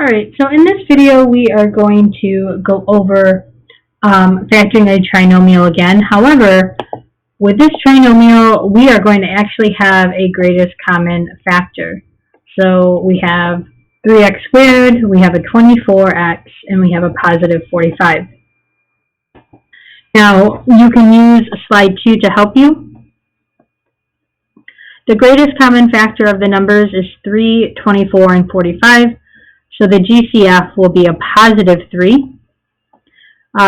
Alright, so in this video we are going to go over factoring a trinomial again. However, with this trinomial we are going to actually have a greatest common factor. So we have 3x squared, we have a 24x, and we have a positive 45. Now you can use slide 2 to help you. The greatest common factor of the numbers is 3, 24, and 45. So the GCF will be a positive 3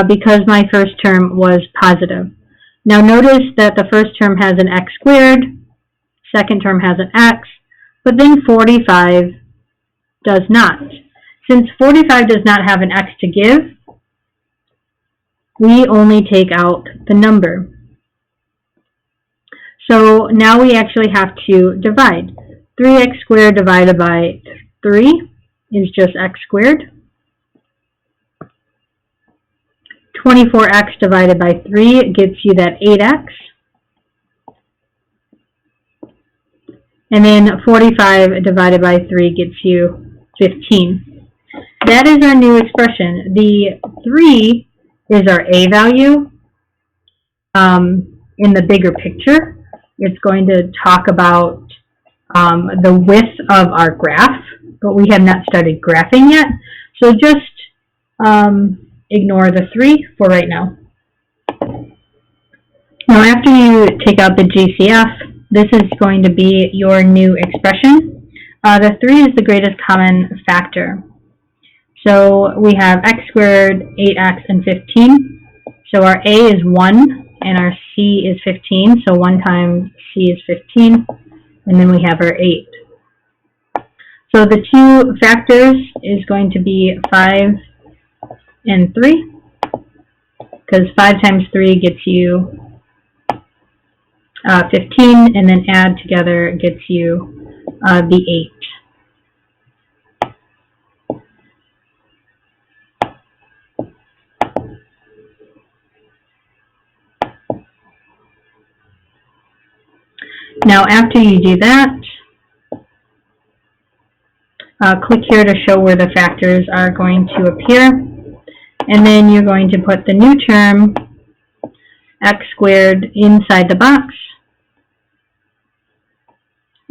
because my first term was positive. Now notice that the first term has an x squared, second term has an x, but then 45 does not. Since 45 does not have an x to give, we only take out the number. So now we actually have to divide. 3x squared divided by 3 is just x squared. 24x divided by 3 gets you that 8x. And then 45 divided by 3 gets you 15. That is our new expression. The 3 is our a value. In the bigger picture, it's going to talk about the width of our graph, but we have not started graphing yet. So just ignore the 3 for right now. Now after you take out the GCF, this is going to be your new expression. The 3 is the greatest common factor. So we have x squared, 8x, and 15. So our a is 1, and our c is 15. So 1 times c is 15, and then we have our 8. So the two factors is going to be 5 and 3, because 5 times 3 gets you 15, and then add together gets you the 8. Now after you do that, click here to show where the factors are going to appear, and then you're going to put the new term x squared inside the box,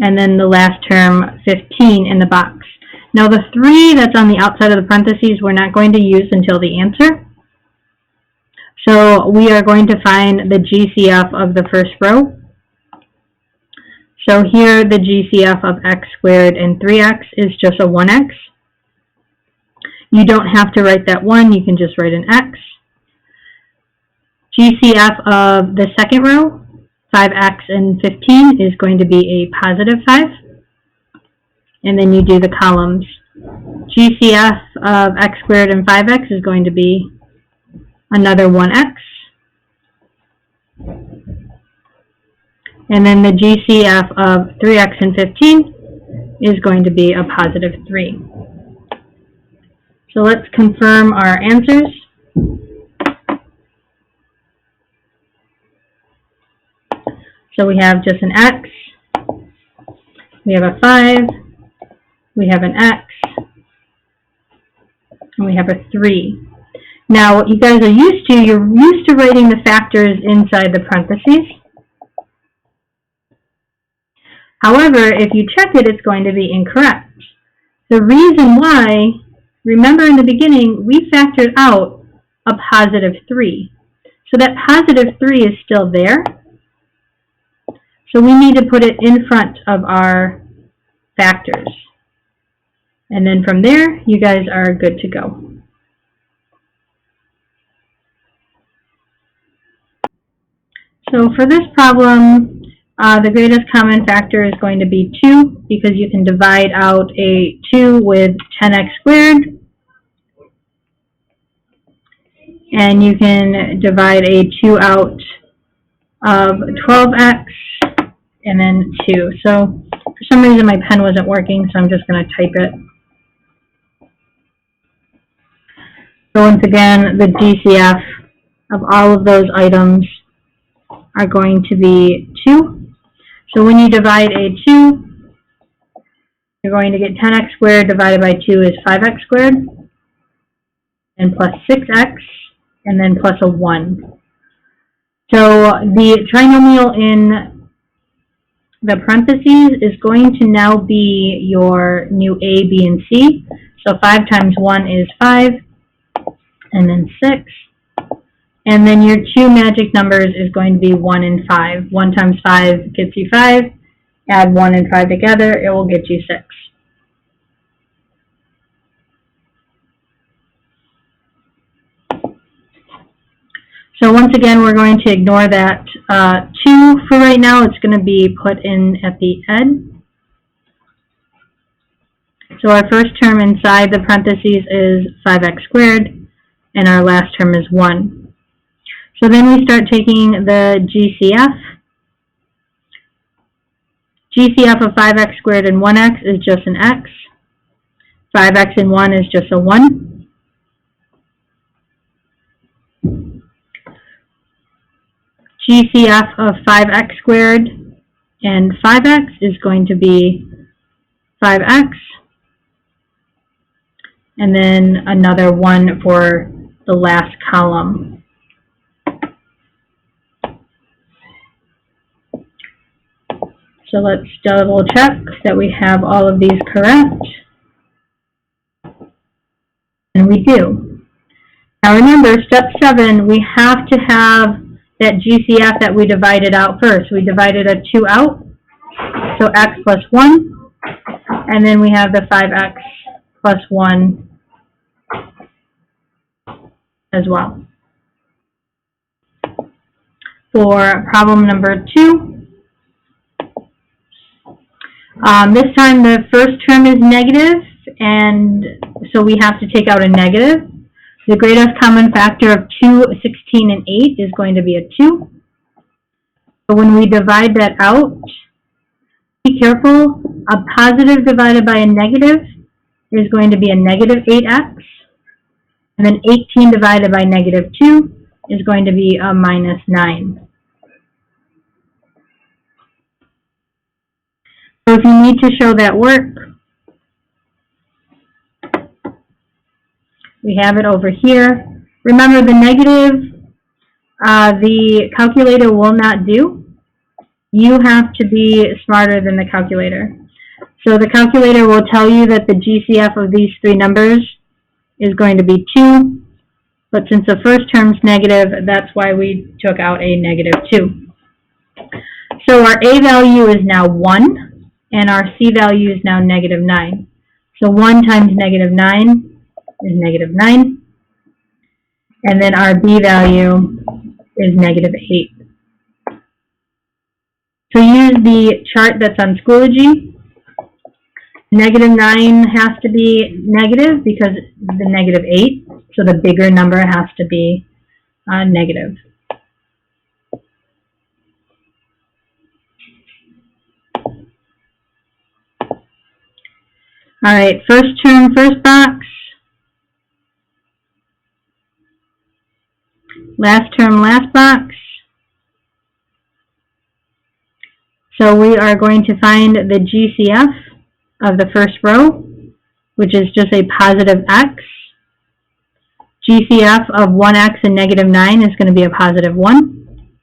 and then the last term 15 in the box. Now the 3 that's on the outside of the parentheses we're not going to use until the answer. So we are going to find the GCF of the first row. So here the GCF of x squared and 3x is just a 1x. You don't have to write that 1, you can just write an x. GCF of the second row, 5x and 15, is going to be a positive 5. And then you do the columns. GCF of x squared and 5x is going to be another 1x. And then the GCF of 3x and 15 is going to be a positive 3. So let's confirm our answers. So we have just an x, we have a 5, we have an x, and we have a 3. Now what you guys are used to, you're used to writing the factors inside the parentheses. However, if you check it, it's going to be incorrect. The reason why, remember in the beginning, we factored out a positive 3. So that positive 3 is still there. So we need to put it in front of our factors. And then from there, you guys are good to go. So for this problem, the greatest common factor is going to be 2, because you can divide out a 2 with 10x squared. And you can divide a 2 out of 12x, and then 2. So for some reason my pen wasn't working, so I'm just going to type it. So once again, the GCF of all of those items are going to be 2. So when you divide a 2 you're going to get 10x squared divided by 2 is 5x squared, and plus 6x, and then plus a 1. So the trinomial in the parentheses is going to now be your new a, b, and c. So 5 times 1 is 5, and then 6. And then your two magic numbers is going to be 1 and 5. 1 times 5 gets you 5. Add 1 and 5 together, it will get you 6. So once again, we're going to ignore that 2 for right now. It's going to be put in at the end. So our first term inside the parentheses is 5x squared, and our last term is 1. So then we start taking the GCF. GCF of 5x squared and 1x is just an x. 5x and 1 is just a 1. GCF of 5x squared and 5x is going to be 5x, and then another 1 for the last column. So let's double check that we have all of these correct. And we do. Now remember, step 7, we have to have that GCF that we divided out first. We divided a 2 out, so x plus 1, and then we have the 5x plus 1 as well. For problem number 2, this time the first term is negative, and so we have to take out a negative. The greatest common factor of 2, 16, and 8 is going to be a 2. So when we divide that out, be careful. A positive divided by a negative is going to be a negative 8x. And then 18 divided by negative 2 is going to be a minus 9. So if you need to show that work, we have it over here. Remember, the negative, the calculator will not do. You have to be smarter than the calculator. So the calculator will tell you that the GCF of these 3 numbers is going to be 2. But since the first term's negative, that's why we took out a negative 2. So our A value is now 1, and our C value is now negative 9. So 1 times negative 9 is negative 9, and then our B value is negative 8. So use the chart that's on Schoology. Negative 9 has to be negative because the negative 8, so the bigger number has to be negative. All right, first term, first box. Last term, last box. So we are going to find the GCF of the first row, which is just a positive x. GCF of 1x and negative 9 is going to be a positive 1.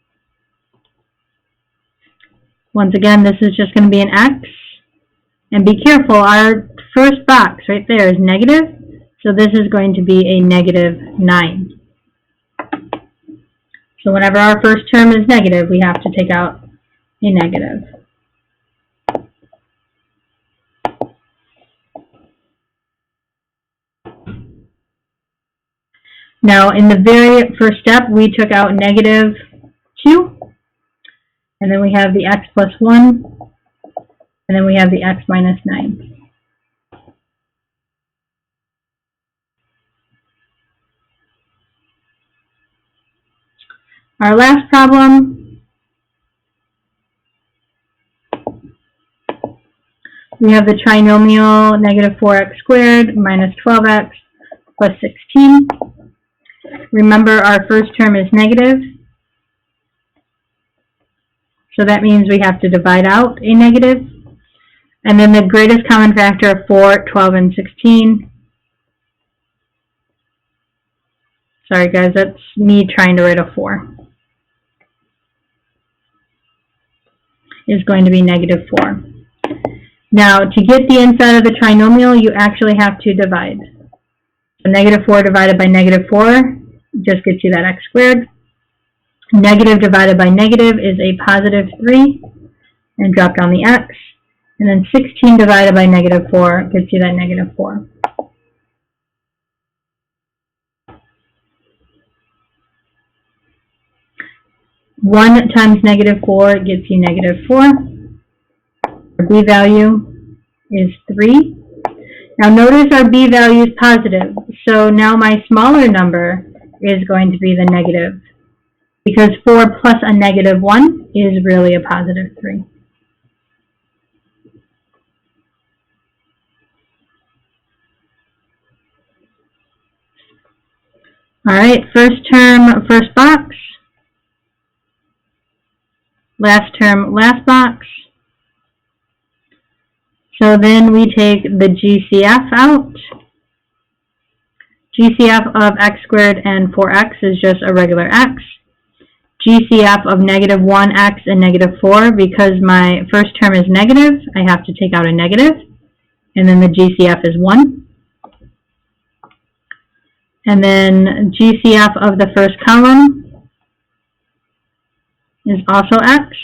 Once again, this is just going to be an x. And be careful, our first box right there is negative, so this is going to be a negative 9. So whenever our first term is negative, we have to take out a negative. Now, in the very first step, we took out negative 2, and then we have the x plus 1, and then we have the x minus 9. Our last problem, we have the trinomial negative 4x squared minus 12x plus 16. Remember, our first term is negative, so that means we have to divide out a negative. And then the greatest common factor, 4, 12, and 16. Sorry guys, that's me trying to write a 4. Is going to be negative 4. Now, to get the inside of the trinomial, you actually have to divide. So negative 4 divided by negative 4 just gets you that x squared. Negative divided by negative is a positive 3, and drop down the x. And then 16 divided by negative 4 gets you that negative 4. One times negative 4 gets you negative 4. Our b value is 3. Now notice our b value is positive, so now my smaller number is going to be the negative, because 4 plus a negative 1 is really a positive 3. Alright, first term, first box. Last term, last box. So then we take the GCF out. GCF of x squared and 4x is just a regular x. GCF of negative 1x and negative 4, because my first term is negative, I have to take out a negative. And then the GCF is 1. And then GCF of the first column is also x.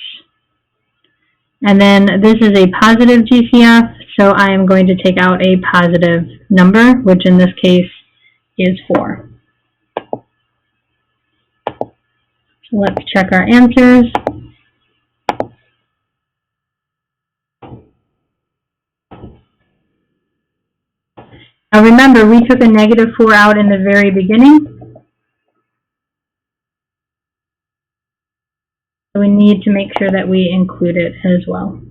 And then this is a positive GCF, so I am going to take out a positive number, which in this case is 4. So let's check our answers. Now remember, we took a negative 4 out in the very beginning. So we need to make sure that we include it as well.